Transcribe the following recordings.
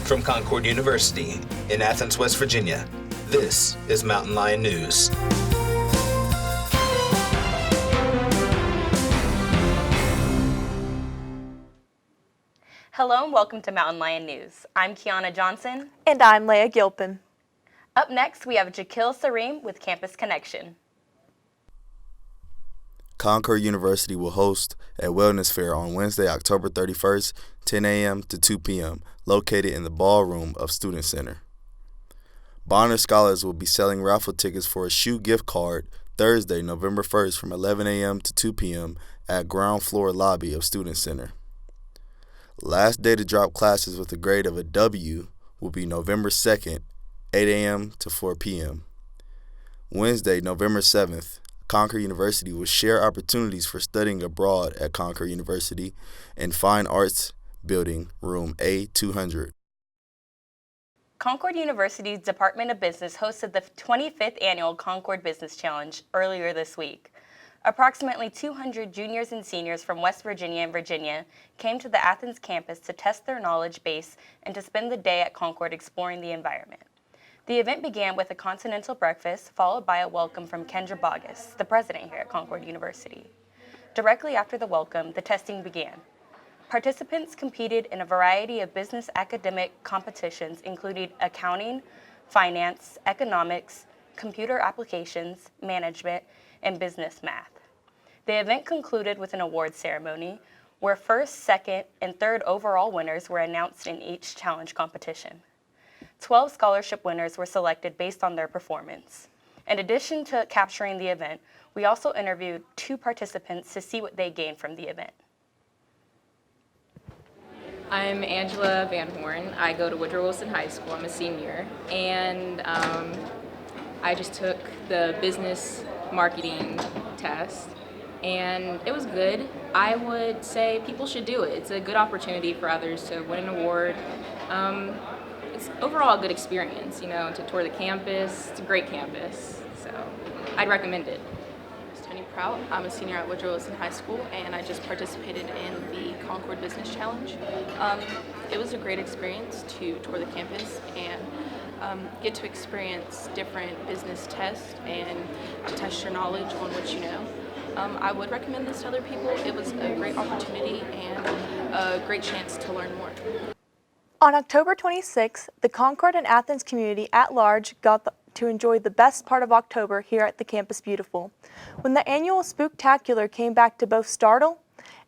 From Concord University in Athens, West Virginia, this is Mountain Lion News. Hello and welcome to Mountain Lion News. I'm Kiana Johnson. And I'm Leah Gilpin. Up next, we have Jakil Sareem with Campus Connection. Concord University will host a wellness fair on Wednesday, October 31st, 10 a.m. to 2 p.m., located in the ballroom of Student Center. Bonner Scholars will be selling raffle tickets for a shoe gift card Thursday, November 1st from 11 a.m. to 2 p.m. at ground floor lobby of Student Center. Last day to drop classes with a grade of a W will be November 2nd, 8 a.m. to 4 p.m. Wednesday, November 7th, Concord University will share opportunities for studying abroad at Concord University in Fine Arts Building, room A200. Concord University's Department of Business hosted the 25th annual Concord Business Challenge earlier this week. Approximately 200 juniors and seniors from West Virginia and Virginia came to the Athens campus to test their knowledge base and to spend the day at Concord exploring the environment. The event began with a continental breakfast, followed by a welcome from Kendra Bogus, the president here at Concord University. Directly after the welcome, the testing began. Participants competed in a variety of business academic competitions, including accounting, finance, economics, computer applications, management, and business math. The event concluded with an awards ceremony where first, second, and third overall winners were announced in each challenge competition. 12 scholarship winners were selected based on their performance. In addition to capturing the event, we also interviewed 2 participants to see what they gained from the event. I'm Angela Van Horn. I go to Woodrow Wilson High School. I'm a senior, and I just took the business marketing test, and it was good. I would say people should do it. It's a good opportunity for others to win an award. It's overall a good experience, to tour the campus. It's a great campus, so I'd recommend it. Proud. I'm a senior at Woodrow Wilson High School, and I just participated in the Concord Business Challenge. It was a great experience to tour the campus and get to experience different business tests and to test your knowledge on what you know. I would recommend this to other people. It was a great opportunity and a great chance to learn more. On October 26th, the Concord and Athens community at large got to enjoy the best part of October here at the Campus Beautiful, when the annual Spooktacular came back to both startle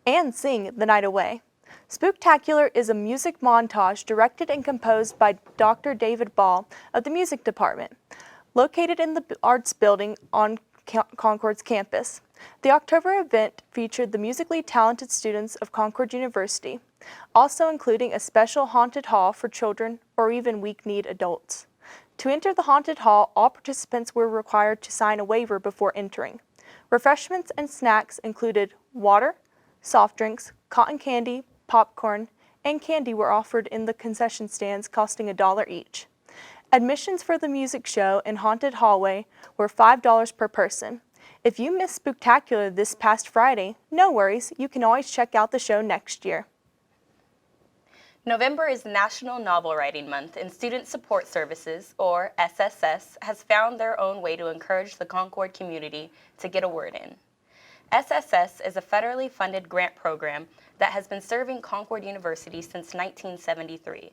and sing the night away. Spooktacular is a music montage directed and composed by Dr. David Ball of the Music Department, located in the Arts Building on Concord's campus. The October event featured the musically talented students of Concord University, also including a special haunted hall for children or even weak-kneed adults. To enter the haunted hall, all participants were required to sign a waiver before entering. Refreshments and snacks included water, soft drinks, cotton candy, popcorn, and candy were offered in the concession stands costing $1 each. Admissions for the music show and haunted hallway were $5 per person. If you missed Spooktacular this past Friday, no worries, you can always check out the show next year. November is National Novel Writing Month, and Student Support Services, or SSS, has found their own way to encourage the Concord community to get a word in. SSS is a federally funded grant program that has been serving Concord University since 1973.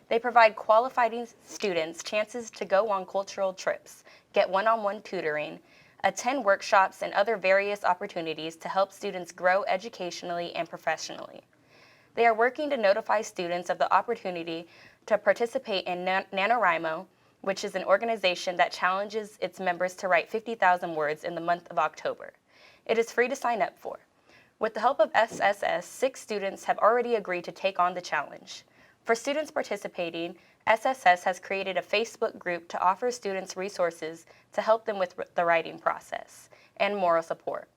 They provide qualified students chances to go on cultural trips, get one-on-one tutoring, attend workshops, and other various opportunities to help students grow educationally and professionally. They are working to notify students of the opportunity to participate in NaNoWriMo, which is an organization that challenges its members to write 50,000 words in the month of October. It is free to sign up for. With the help of SSS, 6 students have already agreed to take on the challenge. For students participating, SSS has created a Facebook group to offer students resources to help them with the writing process and moral support.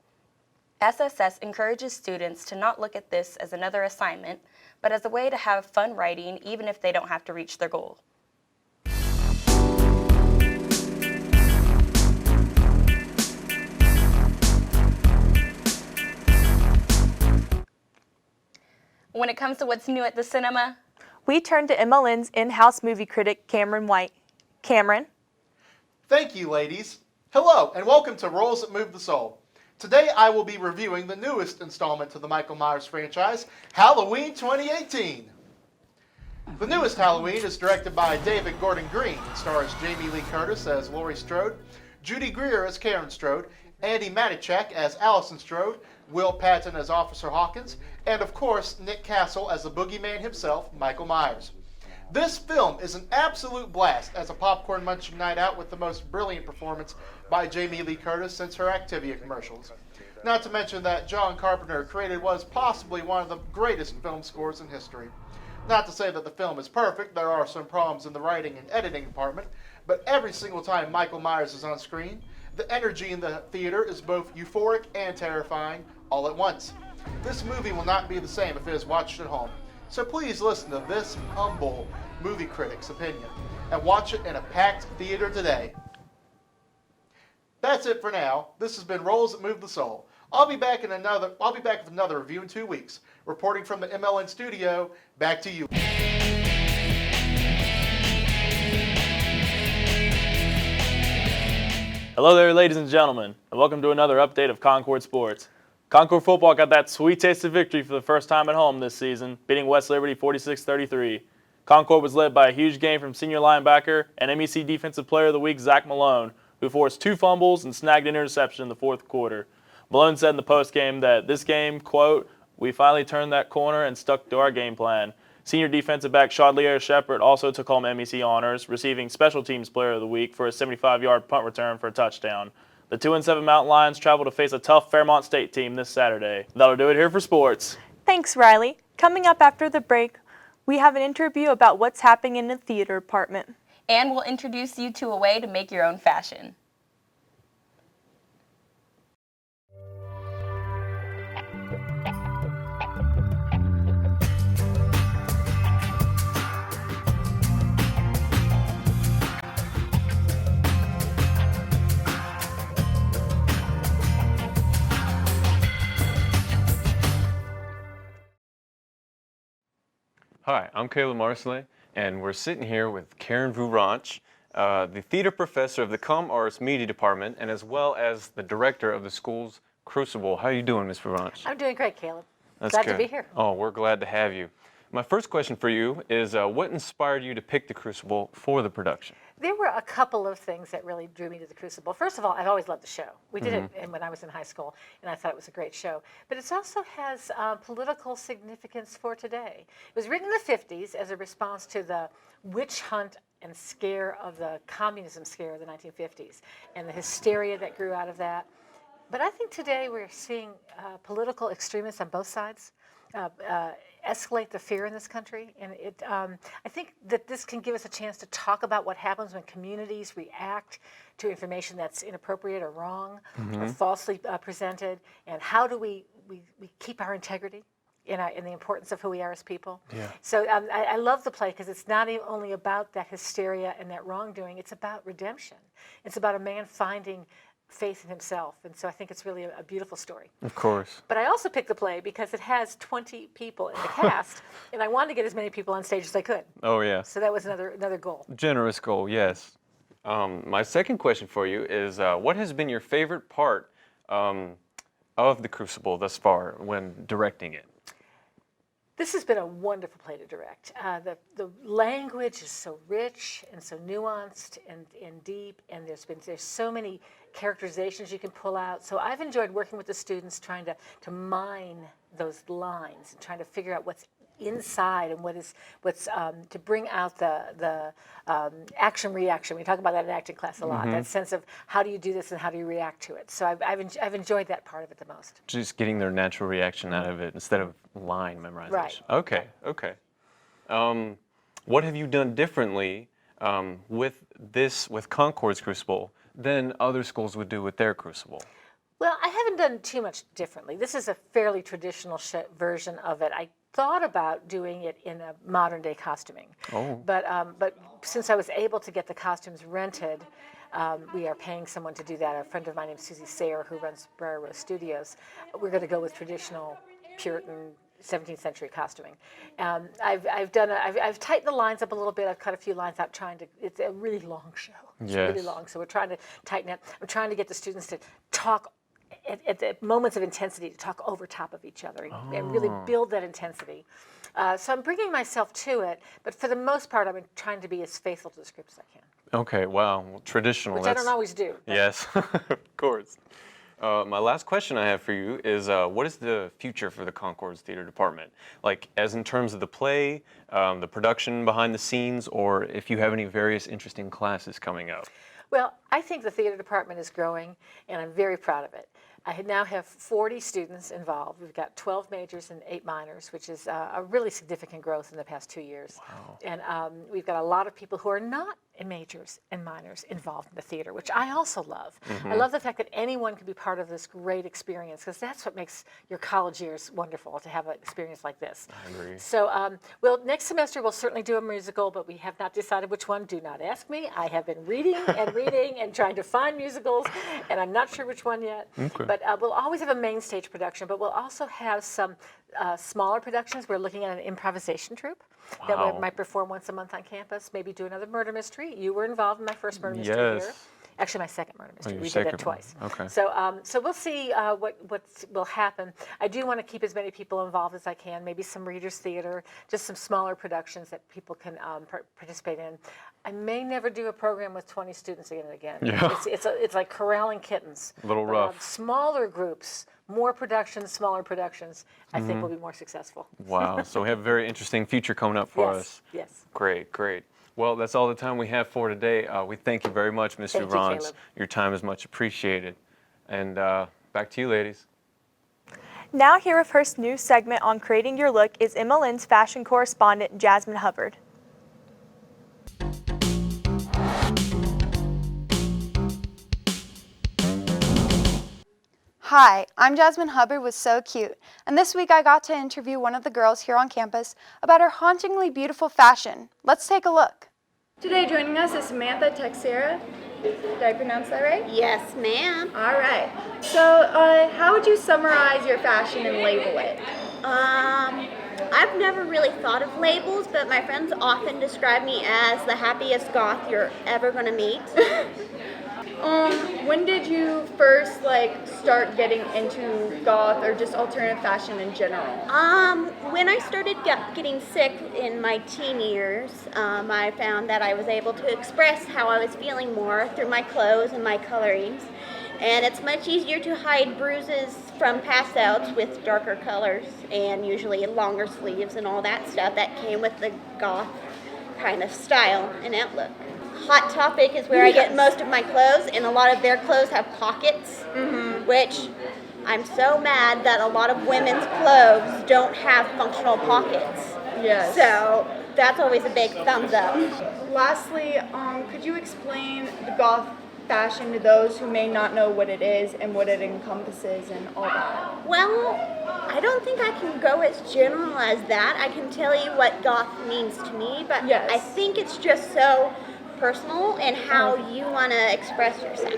SSS encourages students to not look at this as another assignment, but as a way to have fun writing even if they don't have to reach their goal. When it comes to what's new at the cinema, we turn to MLN's in-house movie critic, Cameron White. Cameron? Thank you, ladies. Hello, and welcome to Roles That Move the Soul. Today I will be reviewing the newest installment to the Michael Myers franchise, Halloween 2018. The newest Halloween is directed by David Gordon Green and stars Jamie Lee Curtis as Laurie Strode, Judy Greer as Karen Strode, Andy Matichak as Allison Strode, Will Patton as Officer Hawkins, and of course Nick Castle as the boogeyman himself, Michael Myers. This film is an absolute blast as a popcorn munching night out with the most brilliant performance by Jamie Lee Curtis since her Activia commercials. Not to mention that John Carpenter created what is possibly one of the greatest film scores in history. Not to say that the film is perfect, there are some problems in the writing and editing department, but every single time Michael Myers is on screen, the energy in the theater is both euphoric and terrifying all at once. This movie will not be the same if it is watched at home. So please listen to this humble movie critic's opinion and watch it in a packed theater today. That's it for now. This has been Roles That Move the Soul. I'll be back with another review in 2 weeks. Reporting from the MLN studio, back to you. Hello there, ladies and gentlemen, and welcome to another update of Concord Sports. Concord football got that sweet taste of victory for the first time at home this season, beating West Liberty 46-33. Concord was led by a huge game from senior linebacker and MEC Defensive Player of the Week Zach Malone, who forced 2 fumbles and snagged an interception in the fourth quarter. Malone said in the postgame that this game, quote, "We finally turned that corner and stuck to our game plan." Senior defensive back Shadlier Shepard also took home MEC honors, receiving Special Teams Player of the Week for a 75-yard punt return for a touchdown. The 2-7 Mountain Lions travel to face a tough Fairmont State team this Saturday. That'll do it here for sports. Thanks, Riley. Coming up after the break, we have an interview about what's happening in the theater department. And we'll introduce you to a way to make your own fashion. Hi, I'm Caleb Marsley, and we're sitting here with Karen Vuranch, the theater professor of the Com Arts Media Department, and as well as the director of the school's Crucible. How are you doing, Ms. Vuranch? I'm doing great, Caleb. That's Glad good. to be here. Oh, we're glad to have you. My first question for you is, what inspired you to pick the Crucible for the production? There were a couple of things that really drew me to the Crucible. First of all, I've always loved the show. We did it when I was in high school, and I thought it was a great show. But it also has political significance for today. It was written in the 50s as a response to the witch hunt and scare of the communism scare of the 1950s and the hysteria that grew out of that. But I think today we're seeing political extremists on both sides escalate the fear in this country, and I think that this can give us a chance to talk about what happens when communities react to information that's inappropriate or wrong or falsely presented, and how do we keep our integrity in the importance of who we are as people. Yeah. So I love the play because it's not only about that hysteria and that wrongdoing, it's about redemption. It's about a man finding faith in himself, and so I think it's really a beautiful story. Of course. But I also picked the play because it has 20 people in the cast, and I wanted to get as many people on stage as I could. Oh, yeah. So that was another goal. Generous goal, yes. My second question for you is, what has been your favorite part of the Crucible thus far when directing it? This has been a wonderful play to direct. The language is so rich and so nuanced and deep, and there's so many characterizations you can pull out. So I've enjoyed working with the students, trying to mine those lines and trying to figure out what's inside and what's to bring out the action reaction. We talk about that in acting class a lot. That sense of how do you do this and how do you react to it. So I've enjoyed that part of it the most. Just getting their natural reaction out of it instead of line memorization. Right. Okay. Okay. What have you done differently with Concord's Crucible than other schools would do with their Crucible? Well, I haven't done too much differently. This is a fairly traditional version of it. I thought about doing it in a modern day costuming. Oh. But since I was able to get the costumes rented, we are paying someone to do that. A friend of mine named Susie Sayer, who runs Briar Rose Studios. We're going to go with traditional Puritan 17th century costuming. I've tightened the lines up a little bit. I've cut a few lines out it's a really long show. It's really long, so we're trying to tighten it. I'm trying to get the students to talk at the moments of intensity, to talk over top of each other and really build that intensity. So I'm bringing myself to it, but for the most part, I'm trying to be as faithful to the script as I can. Okay, wow, well, traditional. Which I don't always do. Yes, of course. My last question I have for you is, what is the future for the Concord's theater department? Like, as in terms of the play, the production behind the scenes, or if you have any various interesting classes coming up? Well, I think the theater department is growing, and I'm very proud of it. I now have 40 students involved. We've got 12 majors and 8 minors, which is a really significant growth in the past 2 years. Wow. And we've got a lot of people who are not majors and minors involved in the theater, which I also love. I love the fact that anyone can be part of this great experience, because that's what makes your college years wonderful, to have an experience like this. I agree. So, well, next semester we'll certainly do a musical, but we have not decided which one. Do not ask me. I have been reading and trying to find musicals, and I'm not sure which one yet. Okay. But we'll always have a main stage production, but we'll also have some smaller productions. We're looking at an improvisation troupe that we might perform once a month on campus, maybe do another murder mystery. You were involved in my first murder mystery here. Actually, my second murder mystery. We did it twice. Okay. So, so we'll see what will happen. I do want to keep as many people involved as I can. Maybe some readers' theater, just some smaller productions that people can participate in. I may never do a program with 20 students again and again. Yeah. It's like corralling kittens. A little rough. Smaller groups, more productions, smaller productions, I think will be more successful. Wow, so we have a very interesting future coming up for us. Yes. Great, great. Well, that's all the time we have for today. We thank you very much, Ms. Thank you, Ranch. Caleb. Your time is much appreciated. And back to you, ladies. Now here with her new segment on creating your look is MLN's fashion correspondent, Jasmine Hubbard. Hi, I'm Jasmine Hubbard with So Cute, and this week I got to interview one of the girls here on campus about her hauntingly beautiful fashion. Let's take a look. Today joining us is Samantha Texera. Did I pronounce that right? Yes, ma'am. All right. So how would you summarize your fashion and label it? I've never really thought of labels, but my friends often describe me as the happiest goth you're ever going to meet. When did you first start getting into goth or just alternative fashion in general? When I started getting sick in my teen years, I found that I was able to express how I was feeling more through my clothes and my colorings. And it's much easier to hide bruises from pass outs with darker colors and usually longer sleeves and all that stuff that came with the goth kind of style and outlook. Hot Topic is where I get most of my clothes, and a lot of their clothes have pockets, which I'm so mad that a lot of women's clothes don't have functional pockets. Yes. So that's always a big thumbs up. Lastly, could you explain the goth fashion to those who may not know what it is and what it encompasses and all that? Well, I don't think I can go as general as that. I can tell you what goth means to me, but yes. I think it's just so personal and how you want to express yourself.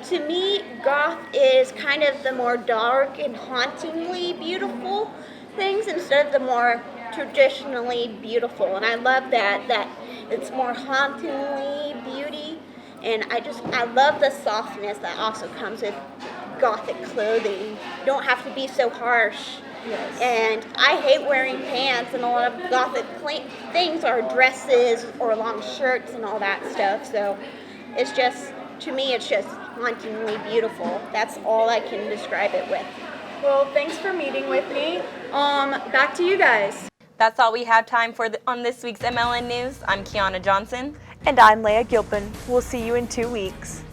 To me, goth is kind of the more dark and hauntingly beautiful things instead of the more traditionally beautiful. And I love that it's more hauntingly beauty. And I love the softness that also comes with gothic clothing. You don't have to be so harsh. Yes. And I hate wearing pants, and a lot of gothic things are dresses or long shirts and all that stuff. So it's just, to me, it's just hauntingly beautiful. That's all I can describe it with. Well, thanks for meeting with me. Back to you guys. That's all we have time for on this week's MLN News. I'm Kiana Johnson. And I'm Leah Gilpin. We'll see you in 2 weeks.